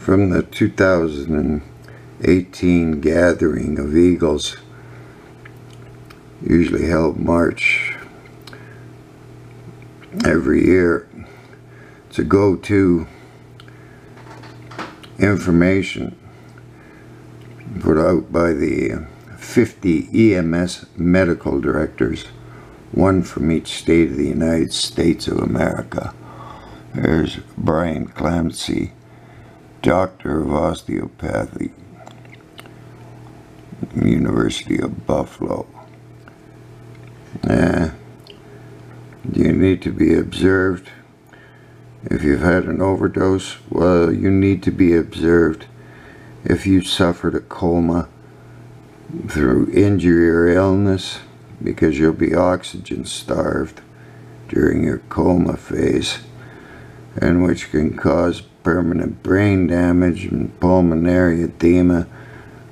From the 2018 gathering of Eagles, usually held March every year. It's a go-to information put out by the 50 EMS medical directors, one from each state of the United States of America. There's Brian Clancy, Doctor of Osteopathy, University of Buffalo. You need to be observed. If you've had an overdose, well, you need to be observed. If you suffered a coma through injury or illness, because you'll be oxygen starved during your coma phase, and which can cause permanent brain damage and pulmonary edema,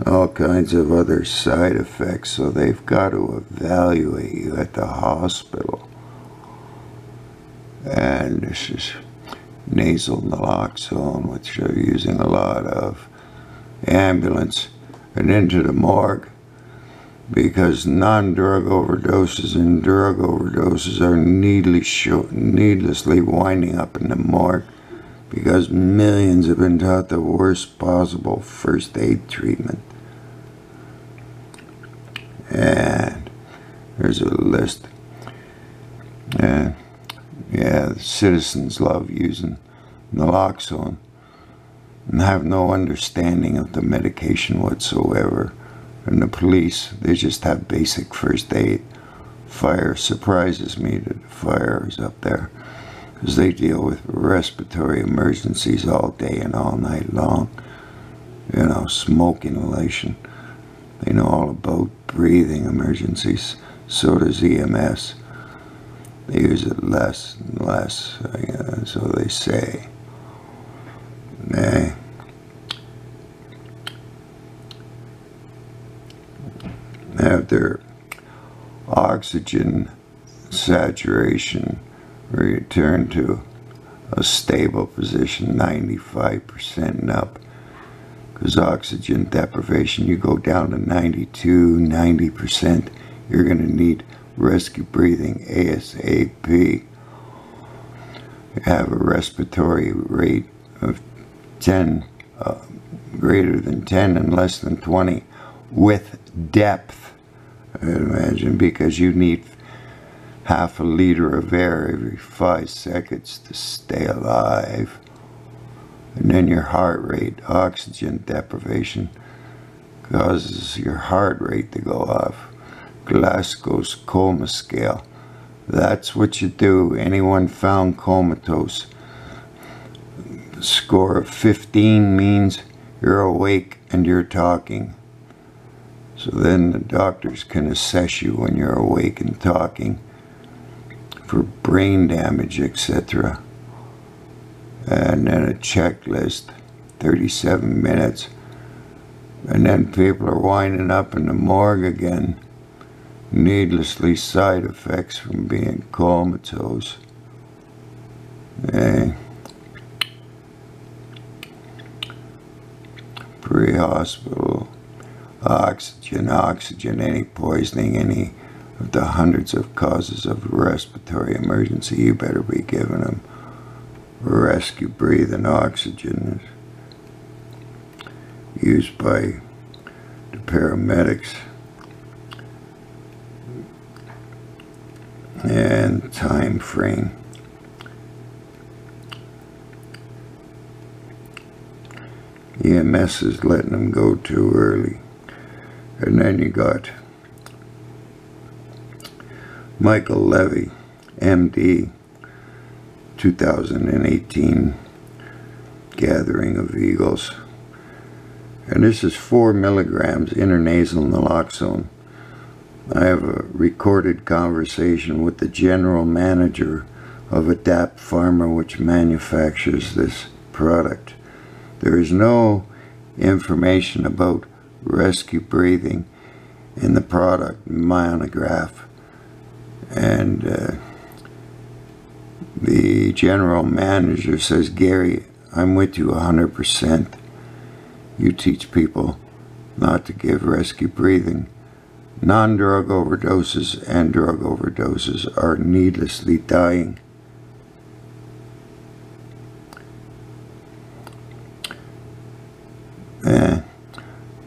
all kinds of other side effects. So they've got to evaluate you at the hospital. And this is nasal naloxone, which they're using a lot of. Ambulance and into the morgue, because non-drug overdoses and drug overdoses are needlessly winding up in the morgue, because millions have been taught the worst possible first aid treatment. And there's a list. Yeah, the citizens love using naloxone and have no understanding of the medication whatsoever. And the police, they just have basic first aid. Fire surprises me that fire is up there, because they deal with respiratory emergencies all day and all night long. You know, smoke inhalation. They know all about breathing emergencies. So does EMS. They use it less and less, so they say. After oxygen saturation return to a stable position, 95% and up, because oxygen deprivation, you go down to 92, 90%, you're going to need rescue breathing ASAP. You have a respiratory rate of 10, greater than 10 and less than 20 with depth, I'd imagine, because you need half a liter of air every 5 seconds to stay alive. And then your heart rate, oxygen deprivation, causes your heart rate to go off. Glasgow's coma scale. That's what you do. Anyone found comatose, the score of 15 means you're awake and you're talking. So then the doctors can assess you when you're awake and talking for brain damage, etc. And then a checklist, 37 minutes. And then people are winding up in the morgue again. Needlessly side effects from being comatose. Pre-hospital, oxygen, any poisoning, any of the hundreds of causes of respiratory emergency, you better be giving them rescue breathing oxygen used by the paramedics. And time frame. EMS is letting them go too early. And then you got Michael Levy, MD, 2018 gathering of Eagles. And this is 4 milligrams intranasal naloxone. I have a recorded conversation with the general manager of Adapt Pharma, which manufactures this product. There is no information about rescue breathing in the product monograph. And the general manager says, Gary, I'm with you 100%. You teach people not to give rescue breathing. Non-drug overdoses and drug overdoses are needlessly dying.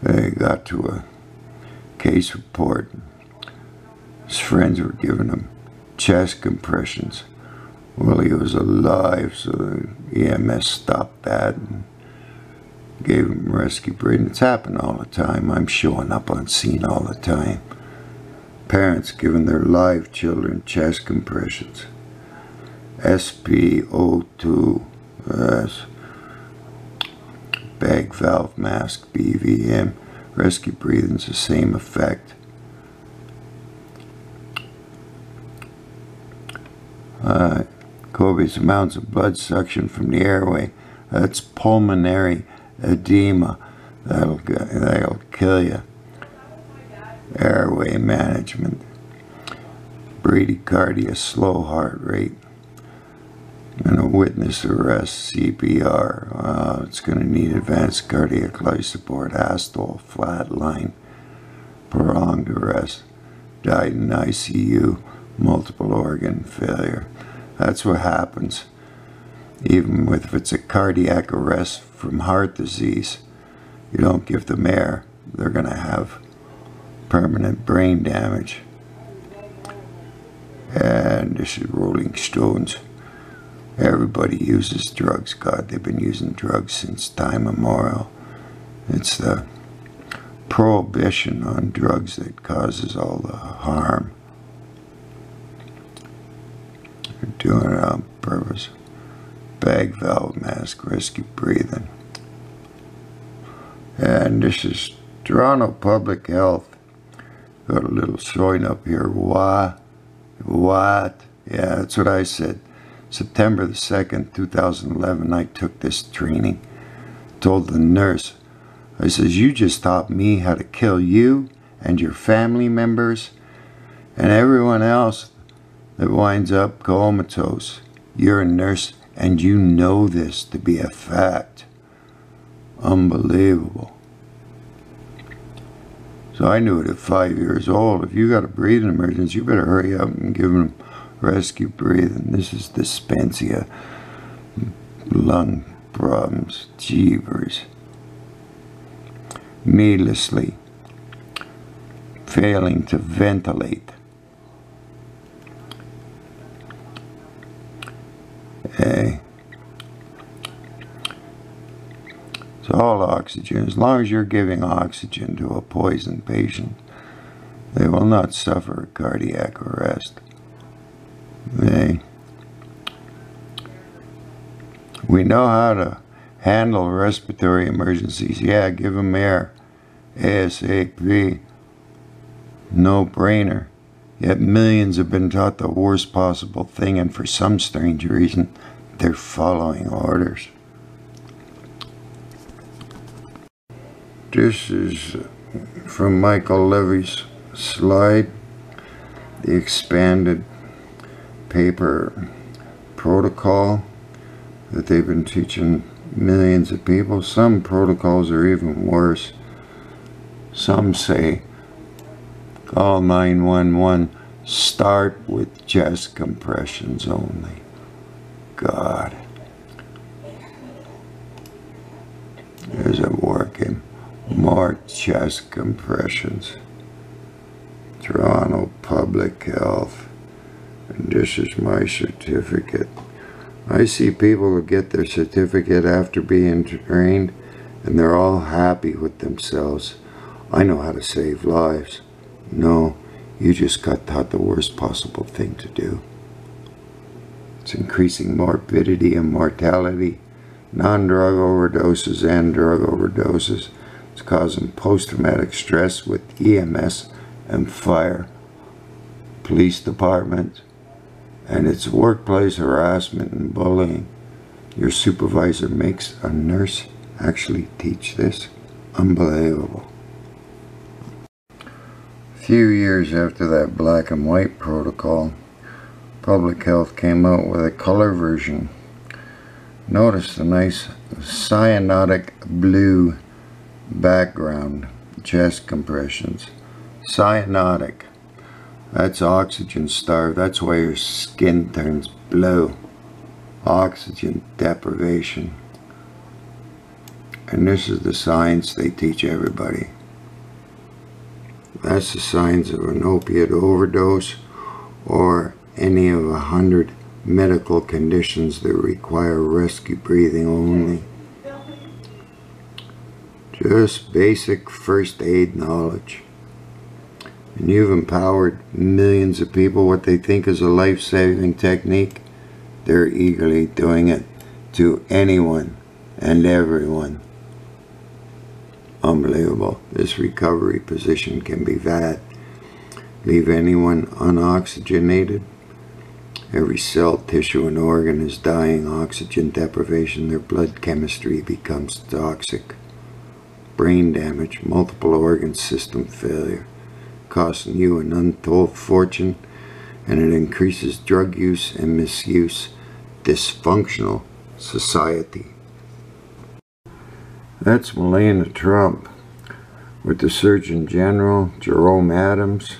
They got to a case report. His friends were giving him chest compressions. Well, he was alive, so the EMS stopped that and gave him rescue breathing. It's happened all the time. I'm showing up on scene all the time. Parents giving their live children chest compressions. SpO2, bag valve mask, BVM. Rescue breathing's the same effect. Copious amounts of blood suction from the airway. That's pulmonary edema. That'll kill you. Airway management. Bradycardia, slow heart rate. And a witness arrest, CPR. It's going to need advanced cardiac life support, Astol, flatline, prolonged arrest, died in ICU, multiple organ failure. That's what happens. Even if it's a cardiac arrest from heart disease, you don't give them air, they're going to have permanent brain damage. And this is Rolling Stones. Everybody uses drugs. God, they've been using drugs since time immemorial. It's the prohibition on drugs that causes all the harm. They're doing it on purpose. Bag valve mask, rescue breathing. And this is Toronto Public Health. Got a little sign up here. What? Yeah, that's what I said. September the 2nd, 2011, I took this training. Told the nurse, I says, you just taught me how to kill you and your family members and everyone else that winds up comatose. You're a nurse and you know this to be a fact. Unbelievable. So I knew it at 5 years old. If you got a breathing emergency, you better hurry up and give them rescue breathing. This is dyspepsia, lung problems, jeepers. Needlessly failing to ventilate. So all oxygen, as long as you're giving oxygen to a poisoned patient, they will not suffer a cardiac arrest. We know how to handle respiratory emergencies. Yeah, give them air. ASAP. No brainer. Yet millions have been taught the worst possible thing, and for some strange reason, they're following orders. This is from Michael Levy's slide, the expanded paper protocol that they've been teaching millions of people. Some protocols are even worse. Some say call 911, start with chest compressions only. God, is it working? More chest compressions. Toronto Public Health. And this is my certificate. I see people who get their certificate after being trained and they're all happy with themselves. I know how to save lives. No, you just got taught the worst possible thing to do. It's increasing morbidity and mortality, non-drug overdoses and drug overdoses. It's causing post-traumatic stress with EMS and fire, police department, and it's workplace harassment and bullying. Your supervisor makes a nurse actually teach this. Unbelievable. A few years after that black and white protocol, Public Health came out with a color version. Notice the nice cyanotic blue background, chest compressions. Cyanotic. That's oxygen starved. That's why your skin turns blue. Oxygen deprivation. And this is the signs they teach everybody. That's the signs of an opiate overdose or any of 100 medical conditions that require rescue breathing only. Just basic first aid knowledge. And you've empowered millions of people. What they think is a life-saving technique, they're eagerly doing it to anyone and everyone. Unbelievable. This recovery position can be bad. Leave anyone unoxygenated. Every cell, tissue, and organ is dying. Oxygen deprivation. Their blood chemistry becomes toxic. Brain damage, multiple organ system failure, costing you an untold fortune, and it increases drug use and misuse. Dysfunctional society. That's Melania Trump with the Surgeon General, Jerome Adams,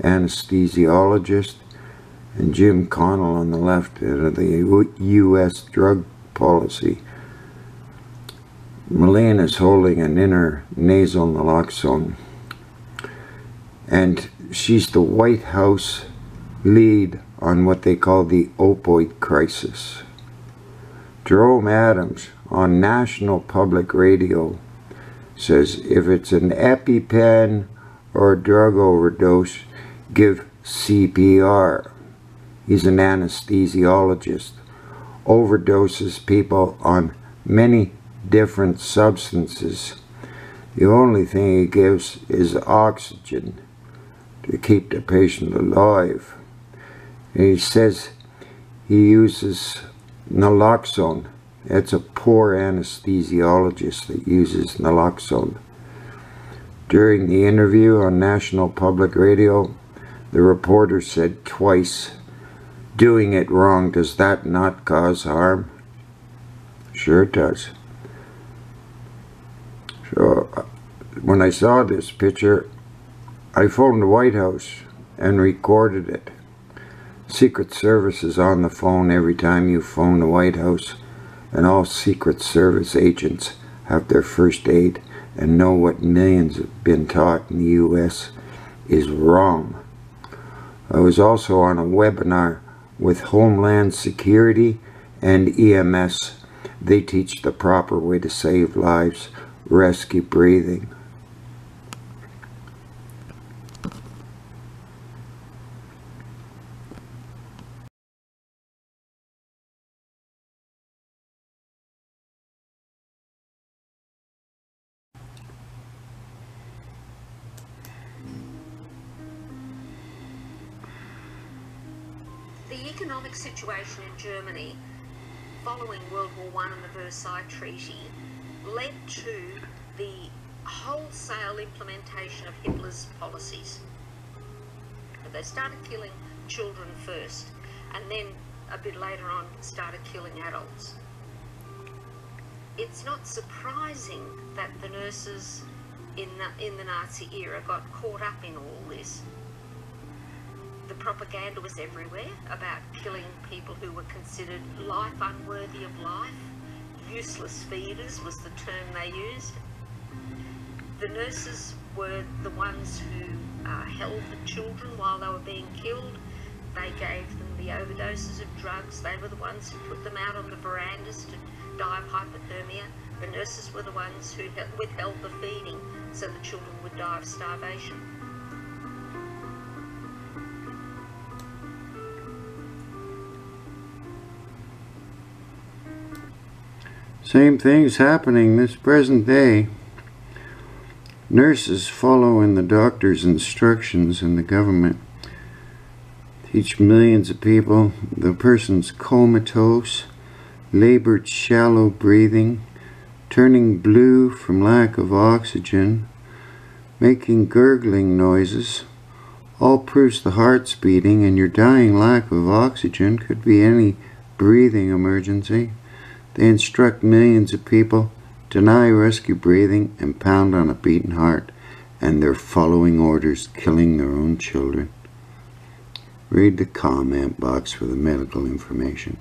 Anesthesiologist, and Jim Connell on the left of the U.S. drug policy. Melania is holding an intranasal naloxone, and she's the White House lead on what they call the opioid crisis. Jerome Adams on National Public Radio says if it's an Epi Pen or a drug overdose, give CPR. He's an anesthesiologist. Overdoses people on many different substances. The only thing he gives is oxygen to keep the patient alive. And he says he uses naloxone. It's a poor anesthesiologist that uses naloxone. During the interview on National Public Radio, the reporter said twice, "Doing it wrong, does that not cause harm?" Sure it does. So when I saw this picture, I phoned the White House and recorded it. Secret Service is on the phone every time you phone the White House, and all Secret Service agents have their first aid and know what millions have been taught in the U.S. is wrong. I was also on a webinar with Homeland Security and EMS. They teach the proper way to save lives, rescue breathing. The economic situation in Germany following World War I and the Versailles Treaty led to the wholesale implementation of Hitler's policies. They started killing children first, and then a bit later on started killing adults. It's not surprising that the nurses in the Nazi era got caught up in all this. The propaganda was everywhere about killing people who were considered life unworthy of life. Useless feeders was the term they used. The nurses were the ones who held the children while they were being killed. They gave them the overdoses of drugs. They were the ones who put them out on the verandas to die of hypothermia. The nurses were the ones who withheld the feeding so the children would die of starvation. Same thing's happening this present day. Nurses following the doctor's instructions, and the government teach millions of people. The person's comatose, labored shallow breathing, turning blue from lack of oxygen, making gurgling noises. All proves the heart's beating, and your dying lack of oxygen could be any breathing emergency. They instruct millions of people, deny rescue breathing, and pound on a beating heart, and they're following orders, killing their own children. Read the comment box for the medical information.